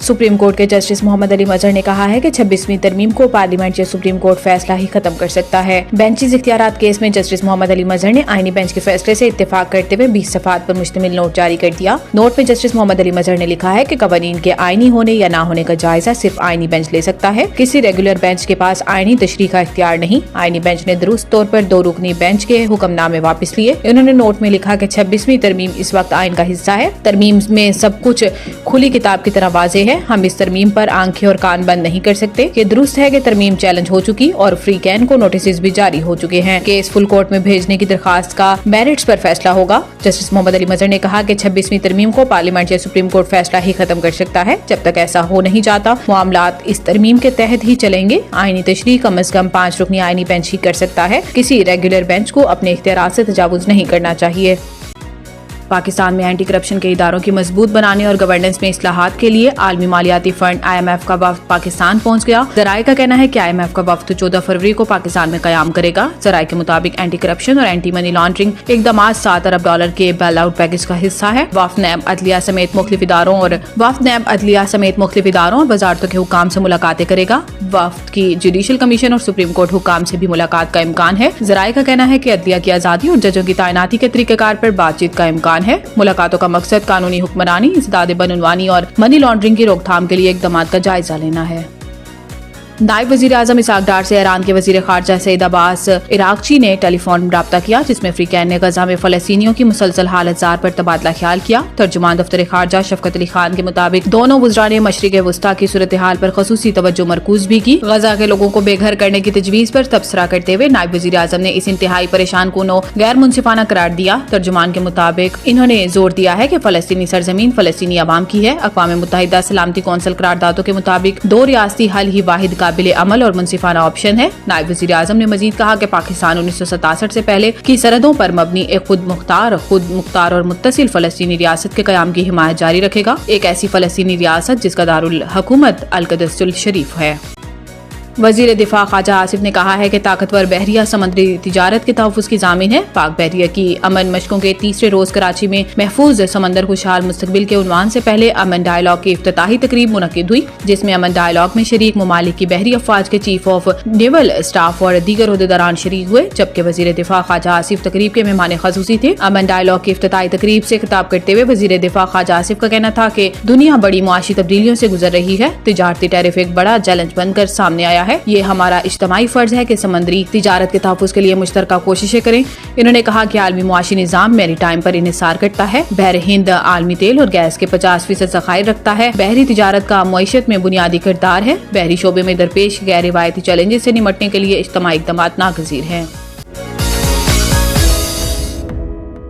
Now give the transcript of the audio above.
Supreme court के justice Mohammad Ali मजहर ने कहा है कि 26वीं तरमीम को पार्लियामेंट या सुप्रीम कोर्ट फैसला ही खत्म कर सकता है। बेंचेस इख्तियारात केस में जस्टिस मोहम्मद अली मजहर ने आईनी बेंच के फैसले से इत्तेफाक करते हुए 20 सफ़हात पर मुश्तमिल नोट जारी कर दिया। नोट में जस्टिस मोहम्मद अली मजहर ने लिखा है कि कवानीन के आईनी होने या ना होने का जायजा सिर्फ आईनी बेंच ले सकता है। किसी रेगुलर बेंच के पास आईनी तशरीह का इख्तियार नहीं। आईनी बेंच ने दुरुस्त तौर पर 2 रुकनी बेंच के हुक्मनामे वापस लिए। उन्होंने नोट में लिखा कि 26वीं तरमीम इस वक्त आइन का हिस्सा है। तरमीम में सब कुछ खुली किताब की तरह वाज़ेह है। हम इस तरमीम पर आंखें और कान बंद नहीं कर सकते। ये दुरुस्त है कि तरमीम चैलेंज हो चुकी और फ्री कैन को नोटिस भी जारी हो चुके हैं। केस फुल कोर्ट में भेजने की दरखास्त का मेरिट्स पर फैसला होगा। जस्टिस मोहम्मद अली मजहर ने कहा कि 26वीं तरमीम को पार्लियामेंट या सुप्रीम कोर्ट फैसला ही खत्म कर सकता है। जब तक ऐसा हो नहीं जाता मामलात इस तरमीम के तहत ही चलेंगे। आईनी तशरीह कम से कम 5 रुकनी आईनी बेंच ही कर सकता है। किसी रेगुलर बेंच को अपने इख्तियारात से तजावुज नहीं करना चाहिए। पाकिस्तान में एंटी करप्शन के इदारों की मजबूत बनाने और गवर्नेंस में इस्लाहात के लिए आलमी मालियाती फंड IMF का वफ्द पाकिस्तान पहुंच गया। जराये का कहना है कि IMF का वफ्द 14 फरवरी को पाकिस्तान में कयाम करेगा। जराये के मुताबिक एंटी करप्शन और एंटी मनी लॉन्ड्रिंग इक़दामात $7 अरब के बेल आउट पैकेज का हिस्सा है। वफ्द नैब अदलिया समेत मुख्तलिफ इदारों और वजारतों के हुक्काम से मुलाकातें करेगा। वफ्द की जुडिशल कमीशन और सुप्रीम कोर्ट हुक्काम से भी मुलाकात का इम्कान है। जराये का कहना है कि अदलिया की आज़ादी और जजों की तैनाती के तरीक़ेकार पर बातचीत का इम्कान है। मुलाकातों का मकसद कानूनी हुक्मरानी, इंसदाद बननवानी और मनी लॉन्ड्रिंग की रोकथाम के लिए इक़दामात का जायजा लेना है। नायब वज़ीर आज़म इसहाक डार से ईरान के वज़ीर ख़ारजा सईद अब्बास इराक़ची ने टेलीफोन राब्ता किया, जिसमें फ्री कैन ने गज़ा में फ़लस्तीनियों की मुसलसल हालत ज़ार पर तबादला ख्याल किया। तर्जुमान दफ्तर ख़ारजा शफ़क़त अली खान के मुताबिक दोनों वज़रा ने मशरिक़ वस्ता की सूरत हाल पर ख़ुसूसी तवज्जो मरकूज़ भी की। गज़ा के लोगों को बेघर करने की तजवीज़ पर तबसरा करते हुए नायब वज़ीर आज़म ने इस इंतहाई परेशान कुन और गैर मुनसिफाना करार दिया। तर्जुमान के मुताबिक इन्होंने जोर दिया है कि फ़लस्तीनी सरजमीन फ़लस्तीनी अवाम की है। अक़वाम मुत्तहिदा सलामती कौंसिल करारदादों के मुताबिक 2 रियासती हल ही वाहिद काबिल अमल और मुनसिफाना ऑप्शन है। नायब वज़ीर आज़म ने मजीद कहा कि पाकिस्तान 1967 से पहले की सरहदों पर मबनी एक खुद मुख्तार और मुत्तसिल फ़लस्तीनी रियासत के क़याम की हिमायत जारी रखेगा। एक ऐसी फ़लस्तीनी रियासत जिसका दारुल हुकूमत अल-क़ुद्स शरीफ है। वज़ीर दिफा ख्वाजा आसिफ ने कहा है कि ताकतवर बहरिया समुद्री तिजारत के तहफ़्फ़ुज़ की ज़ामिन है। पाक बहरिया की अमन मशकों के तीसरे रोज़ कराची में महफूज समंदर खुशहाल मुस्तक़बिल के उन्वान से पहले अमन डायलॉग की इफ्तिताही तकरीब मुनक़िद हुई, जिसमें अमन डायलॉग में शरीक ममालिक की बहरी अफ़वाज के चीफ ऑफ नेवल स्टाफ और दीगर ओहदेदारान शरीक हुए, जबकि वज़ीर दिफा ख्वाजा आसिफ तकरीब के मेहमान ख़ुसूसी थे। अमन डायलॉग की इफ्तिताही तकरीब से खिताब करते हुए वज़ीर दिफा ख्वाजा आसिफ का कहना था कि दुनिया बड़ी मुआशी तब्दीलियों से गुजर रही है। तिजारती टैरिफ एक बड़ा चैलेंज बनकर सामने आया है। ये हमारा इज्तिमाई फर्ज है कि समंदरी तिजारत के तहफ़्फ़ुज़ के लिए मुश्तरका कोशिशें करें। इन्होंने कहा कि आलमी मुआशी निज़ाम मैरी टाइम पर इन्हिसार करता है। बहर हिंद आलमी तेल और गैस के 50% ज़खायर रखता है। बहरी तिजारत का मईशत में बुनियादी किरदार है। बहरी शोबे में दरपेश गैर रिवायती चैलेंजेस से निमटने के लिए इज्तिमाई इक़दामात नागज़ीर हैं।